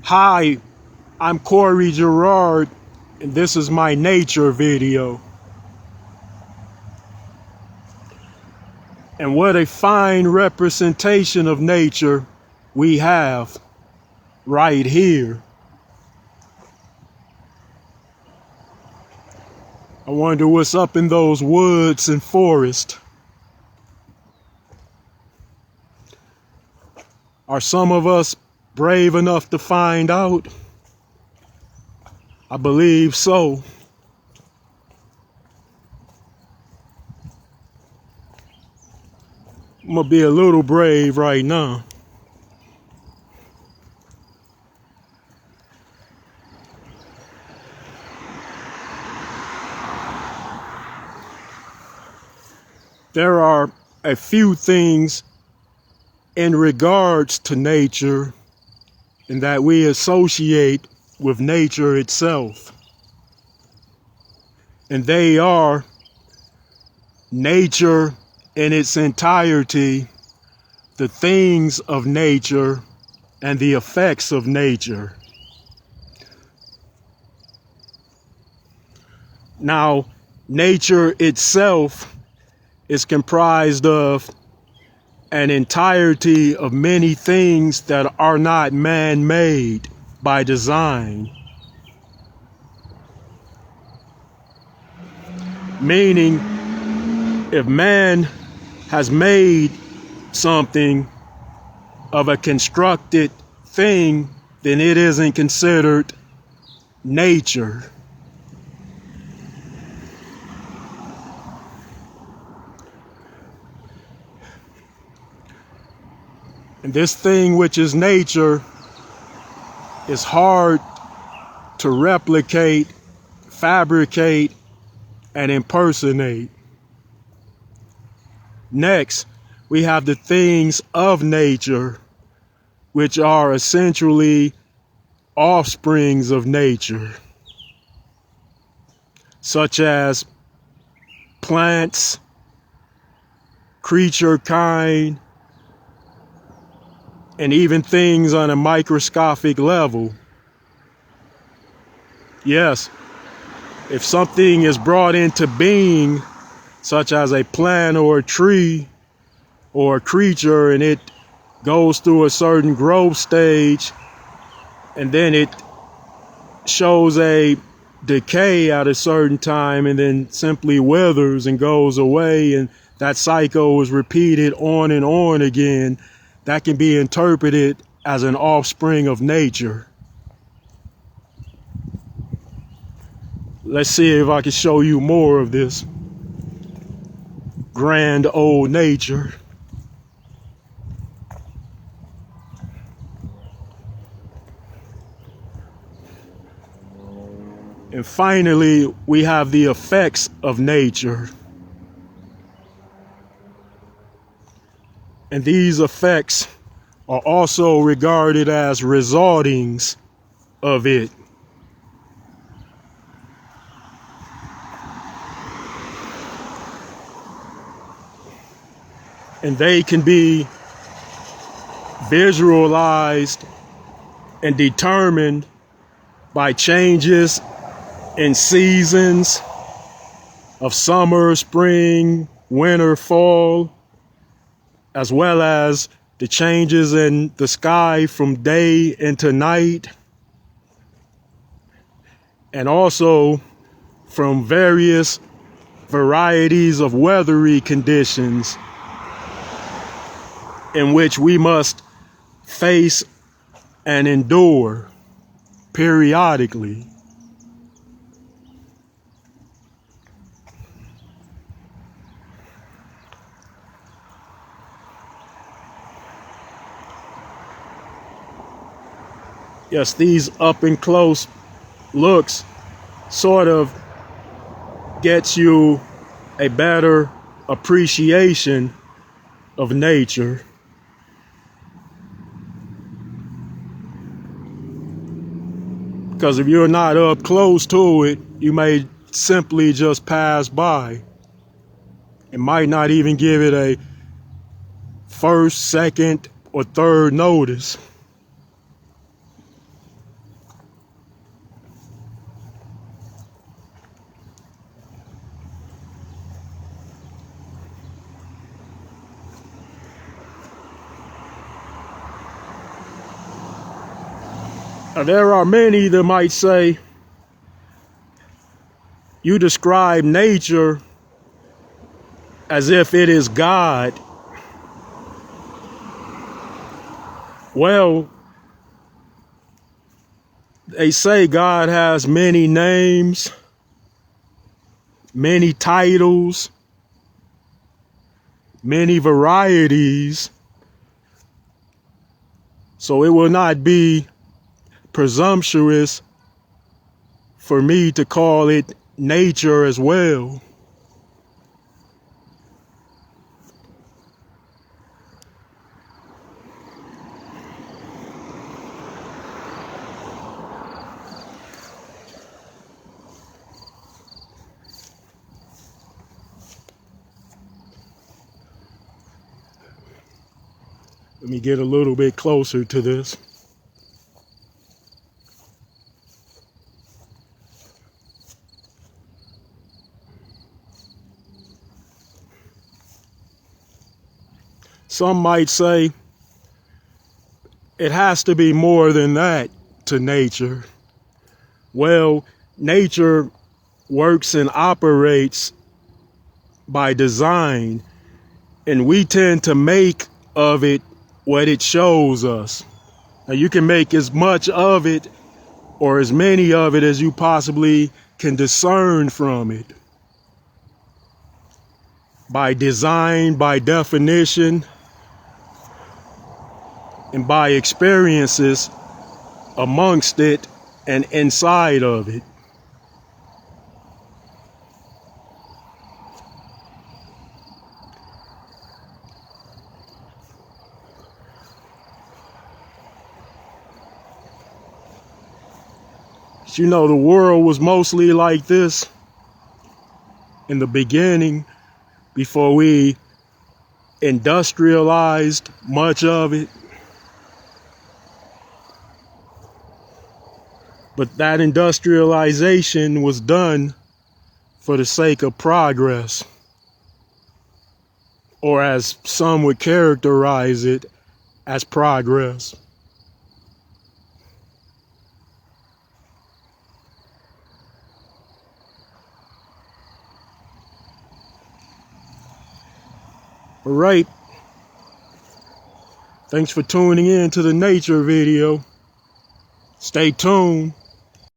Hi, I'm Corey Gerard, and this is my nature video. And what a fine representation of nature we have right here. I wonder what's up in those woods and forests. Are some of us brave enough to find out? I believe so. I'm gonna be a little brave right now. There are a few things in regards to nature and that we associate with nature itself. And they are nature in its entirety, the things of nature, and the effects of nature. Now, nature itself is comprised of an entirety of many things that are not man-made by design. Meaning, if man has made something of a constructed thing, then it isn't considered nature. And this thing which is nature is hard to replicate, fabricate, and impersonate. Next, we have the things of nature, which are essentially offsprings of nature, such as plants, creature kind, and even things on a microscopic level. Yes, if something is brought into being, such as a plant or a tree or a creature, and it goes through a certain growth stage, and then it shows a decay at a certain time, and then simply withers and goes away, and that cycle is repeated on and on again, that can be interpreted as an offspring of nature. Let's see if I can show you more of this grand old nature. And finally, we have the effects of nature. And these effects are also regarded as resultings of it. And they can be visualized and determined by changes in seasons of summer, spring, winter, fall, as well as the changes in the sky from day into night, and also from various varieties of weathery conditions in which we must face and endure periodically. Yes, these up and close looks sort of gets you a better appreciation of nature. Because if you're not up close to it, you may simply just pass by. It might not even give it a first, second, or third notice. There are many that might say, you describe nature as if it is God. Well, they say God has many names, many titles, many varieties. So it will not be presumptuous for me to call it nature as well. Let me get a little bit closer to this. Some might say it has to be more than that to nature. Well, nature works and operates by design, and we tend to make of it what it shows us. Now, you can make as much of it or as many of it as you possibly can discern from it. By design, by definition, and by experiences amongst it and inside of it. You know, the world was mostly like this in the beginning before we industrialized much of it. But that industrialization was done for the sake of progress, or as some would characterize it, as progress. All right. Thanks for tuning in to the nature video. Stay tuned.